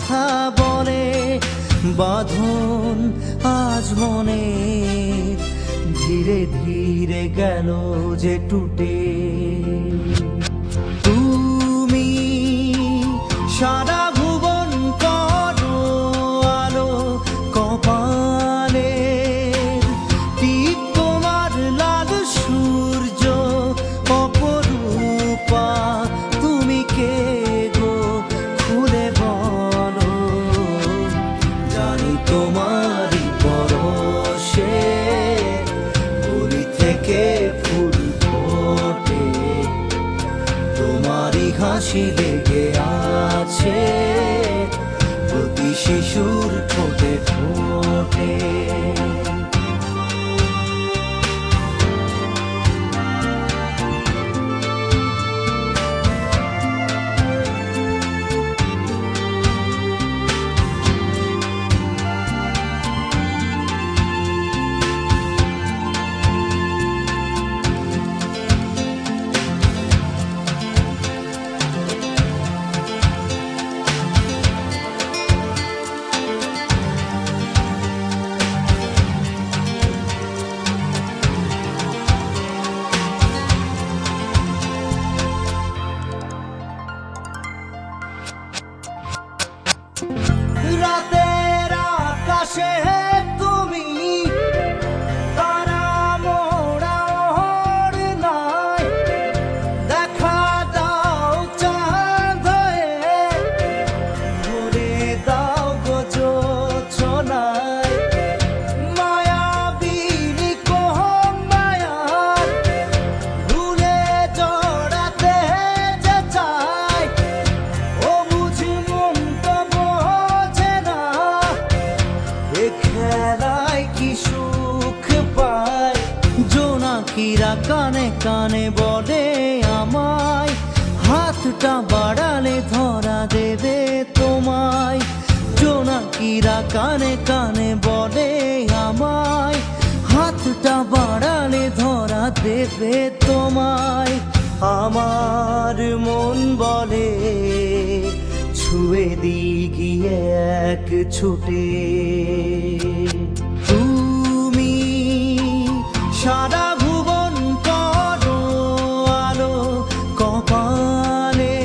কথা বলে, বাঁধন আজ মনে ধীরে ধীরে গেল যে টুটে। তুমি সারা ভুবন করো আলো, কপালে টিপ তোমার লাল সূর্য অপরূপা। তুমি কে গো খুলে বলো, জানি তোমারই পরশে কলি থেকে ফুল ফোটে, তোমারই হাসি লেগে আছে প্রতি শিশুর ঠোঁটে ঠোঁটে। রাতের আকাশে তুমি তারা মোড়া নাই, দেখা দাও চাঁদ হয়ে ঘুরে দাও গো জোছনায়। মায়াবিনী কোন মায়ার ভুলে জড়াতে যে চায়, ও বুঝি মন তো বোঝে না এ খেলায় কি সুখ পায়। জোনাকিরা কানে কানে বলে আমায়, হাতটা বাড়ালে ধরা দেবে তোমায়। জোনাকিরা কানে কানে বলে আমায়, হাতটা বাড়ালে ধরা দেবে তোমায়। আমার মন বলে ছুঁয়ে দিই গিয়ে এক ছুটে। তুমি সারা ভুবন করো আলো, কপালে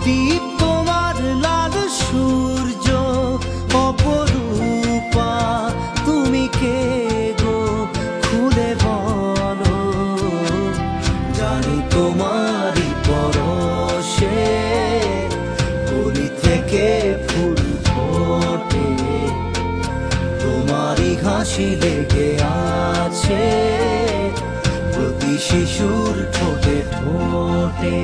টিপ তোমার লাল সূর্য অপরূপা। তুমি কে গো খুলে বলো, জানি তোমারই পরশে কলি থেকে ফুল ফোটে, তোমারই হাসি লেগে আছে প্রতি শিশুর ঠোঁটে ঠোঁটে।